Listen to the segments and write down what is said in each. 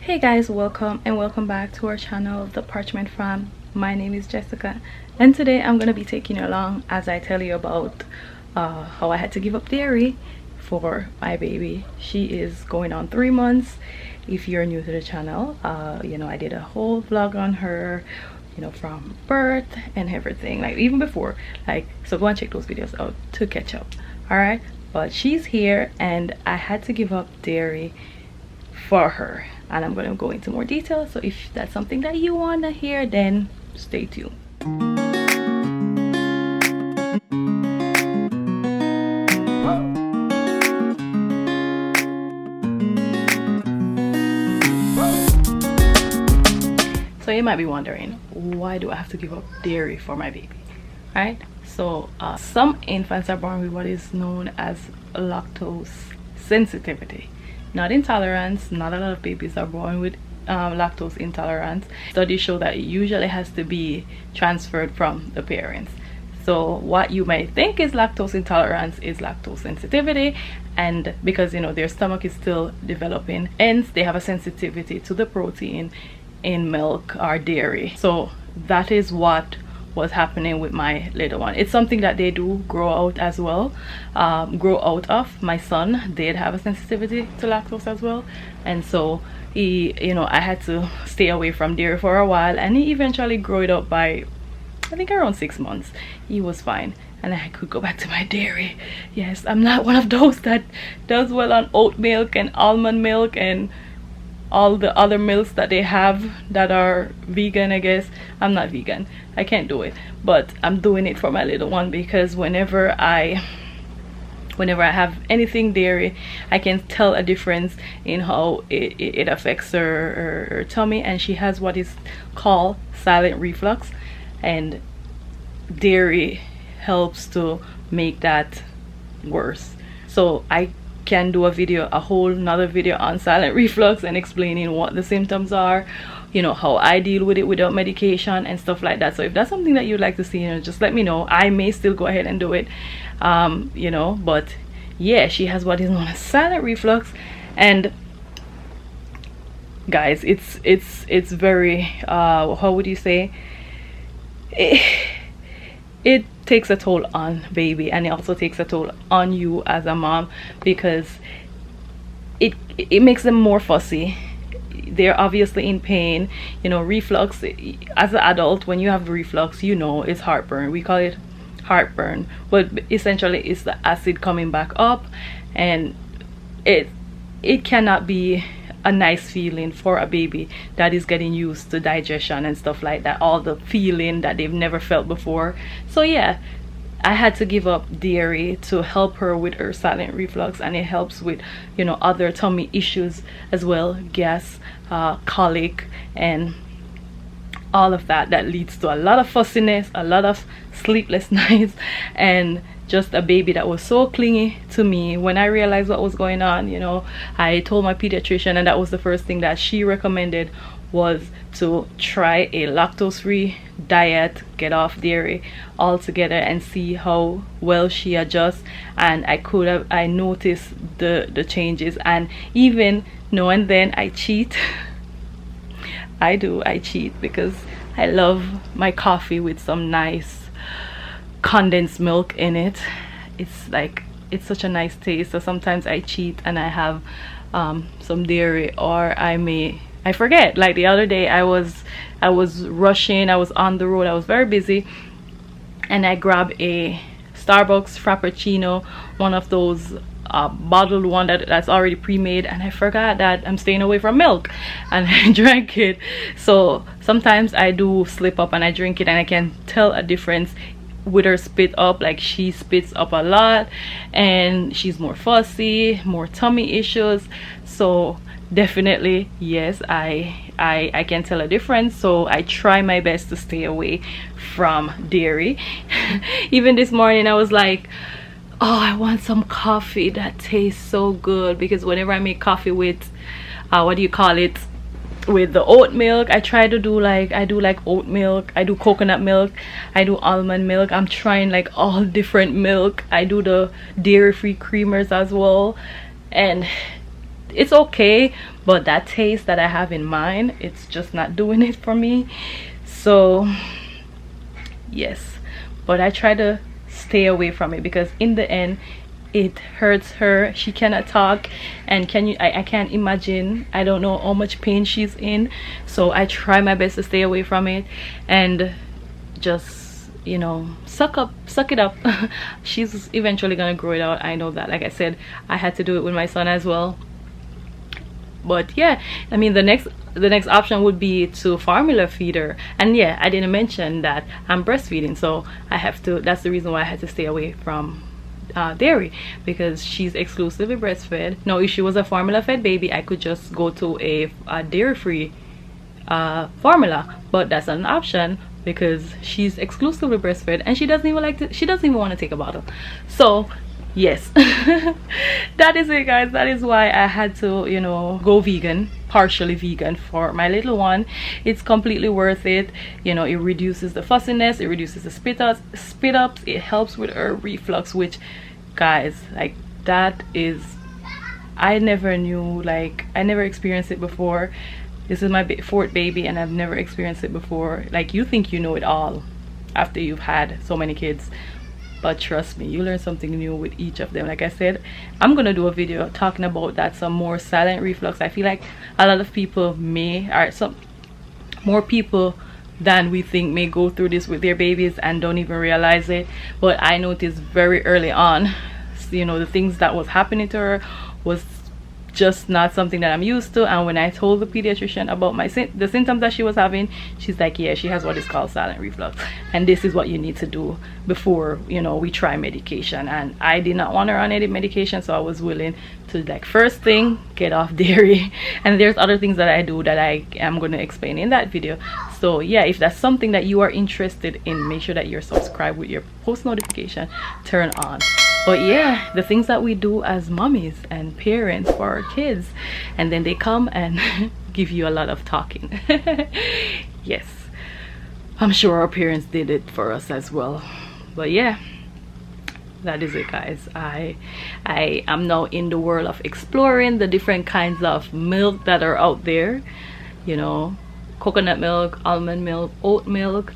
Hey guys, welcome back to our channel, the Parchment Fam. My name is Jessica, and today I'm gonna be taking you along as I tell you about how I had to give up dairy for my baby. She is going on 3 months. If you're new to the channel, I did a whole vlog on her, from birth and everything, like even before, so go and check those videos out to catch up. All right, but she's here and I had to give up dairy for her, and I'm going to go into more detail. So if that's something that you want to hear, then stay tuned. So you might be wondering, why do I have to give up dairy for my baby? Right? So some infants are born with what is known as lactose sensitivity, not intolerance. Not a lot of babies are born with lactose intolerance. Studies show that it usually has to be transferred from the parents. So what you might think is lactose intolerance is lactose sensitivity, and because their stomach is still developing, hence they have a sensitivity to the protein in milk or dairy. So that is what was happening with my little one. It's something that they do grow out as well, grow out of. My son did have a sensitivity to lactose as well, and so he, I had to stay away from dairy for a while, and he eventually grew it up by I think around 6 months. He was fine and I could go back to my dairy. Yes, I'm not one of those that does well on oat milk and almond milk and all the other milks that they have that are vegan. I guess I'm not vegan, I can't do it, but I'm doing it for my little one because whenever I have anything dairy, I can tell a difference in how it affects her tummy, and she has what is called silent reflux, and dairy helps to make that worse. So I can do a whole nother video on silent reflux and explaining what the symptoms are, how I deal with it without medication and stuff like that. So if that's something that you'd like to see, just let me know. I may still go ahead and do it, but yeah, she has what is known as silent reflux, and guys, it's very how would you say, it takes a toll on baby, and it also takes a toll on you as a mom, because it makes them more fussy. They're obviously in pain. Reflux, as an adult, when you have reflux, it's heartburn. We call it heartburn, but essentially it's the acid coming back up, and it cannot be a nice feeling for a baby that is getting used to digestion and stuff like that, all the feeling that they've never felt before. So yeah, I had to give up dairy to help her with her silent reflux, and it helps with other tummy issues as well, gas, colic, and all of that leads to a lot of fussiness, a lot of sleepless nights, and just a baby that was so clingy to me. When I realized what was going on, I told my pediatrician, and that was the first thing that she recommended, was to try a lactose-free diet, get off dairy altogether, and see how well she adjusts. And I noticed the changes, and even now and then I cheat. I cheat because I love my coffee with some nice condensed milk in it. It's such a nice taste. So sometimes I cheat and I have some dairy, or I forget. Like the other day, I was rushing, I was on the road, I was very busy, and I grabbed a Starbucks Frappuccino, one of those bottled one that's already pre-made, and I forgot that I'm staying away from milk, and I drank it. So sometimes I do slip up and I drink it, and I can tell a difference with her spit up. Like, she spits up a lot and she's more fussy, more tummy issues. So definitely, yes, I can tell a difference. So I try my best to stay away from dairy. Even this morning I was like, oh, I want some coffee that tastes so good, because whenever I make coffee with with the oat milk, I try to do I do oat milk, I do coconut milk, I do almond milk. I'm trying all different milk. I do the dairy free creamers as well, and it's okay, but that taste that I have in mind, it's just not doing it for me. So yes, but I try to stay away from it because in the end it hurts her. She cannot talk, and I can't imagine, I don't know how much pain she's in. So I try my best to stay away from it and just, you know, suck it up. She's eventually gonna grow it out, I know that. Like I said, I had to do it with my son as well. But yeah, I mean, the next option would be to formula feed her. And yeah, I didn't mention that I'm breastfeeding, so I have to, that's the reason why I had to stay away from dairy, because she's exclusively breastfed. Now if she was a formula fed baby, I could just go to a dairy free formula, but that's not an option because she's exclusively breastfed and she doesn't even want to take a bottle. So yes, that is it, guys. That is why I had to, you know, go vegan, partially vegan for my little one. It's completely worth it. You know, it reduces the fussiness, it reduces the spit ups, it helps with her reflux, which, guys, like, that is, I never knew, like, I never experienced it before. This is my fourth baby and I've never experienced it before. Like, you think you know it all after you've had so many kids, but trust me, you learn something new with each of them. Like I said, I'm gonna do a video talking about that, some more silent reflux. I feel like a lot of people may, or some more people than we think, may go through this with their babies and don't even realize it. But I noticed very early on, you know, the things that was happening to her was just not something that I'm used to. And when I told the pediatrician about the symptoms that she was having, she's like, yeah, she has what is called silent reflux, and this is what you need to do before, you know, we try medication. And I did not want her on any medication, so I was willing to, like, first thing, get off dairy. And there's other things that I do that I am going to explain in that video. So yeah, if that's something that you are interested in, make sure that you're subscribed with your post notification turned on. But yeah, the things that we do as mommies and parents for our kids, and then they come and give you a lot of talking. Yes, I'm sure our parents did it for us as well. But yeah, that is it, guys. I am now in the world of exploring the different kinds of milk that are out there, you know, coconut milk, almond milk, oat milk,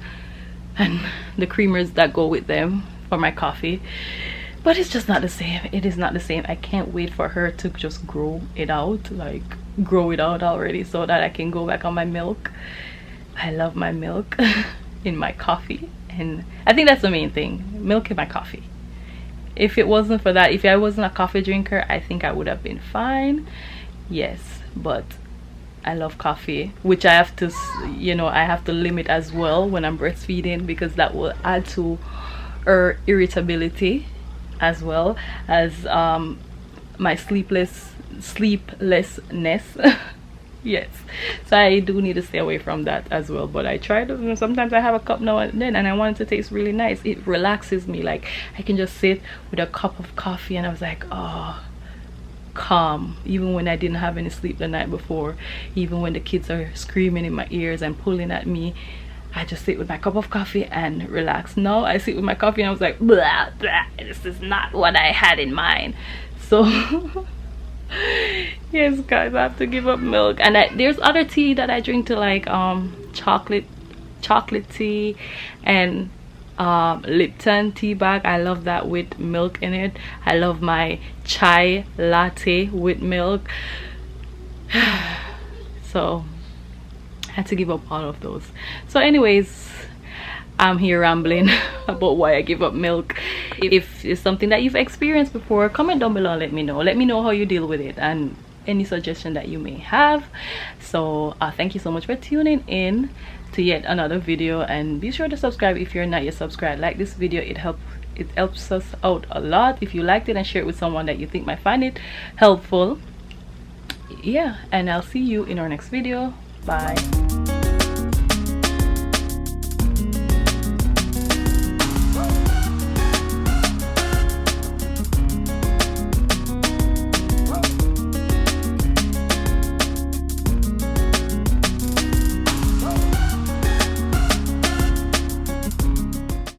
and the creamers that go with them for my coffee. But it's just not the same. It is not the same. I can't wait for her to just grow it out, like grow it out already, so that I can go back on my milk. I love my milk in my coffee, and I think that's the main thing, milk in my coffee. If it wasn't for that, if I wasn't a coffee drinker, I think I would have been fine. Yes, but I love coffee, which I have to, you know, I have to limit as well when I'm breastfeeding, because that will add to her irritability, as well as my sleeplessness. Yes, so I do need to stay away from that as well. But I try to, you know, sometimes I have a cup now and then, and I want it to taste really nice. It relaxes me. Like, I can just sit with a cup of coffee and I was like, oh, calm. Even when I didn't have any sleep the night before, even when the kids are screaming in my ears and pulling at me, I just sit with my cup of coffee and relax. Now I sit with my coffee and I was like, blah, blah, this is not what I had in mind. So yes, guys, I have to give up milk. And there's other tea that I drink too, like chocolate tea and Lipton tea bag. I love that with milk in it. I love my chai latte with milk. So I had to give up all of those. So anyways, I'm here rambling about why I give up milk. If it's something that you've experienced before, comment down below and let me know how you deal with it and any suggestion that you may have. So thank you so much for tuning in to yet another video, and be sure to subscribe if you're not yet subscribed. Like this video, it helps us out a lot if you liked it, and share it with someone that you think might find it helpful. Yeah, and I'll see you in our next video. Bye.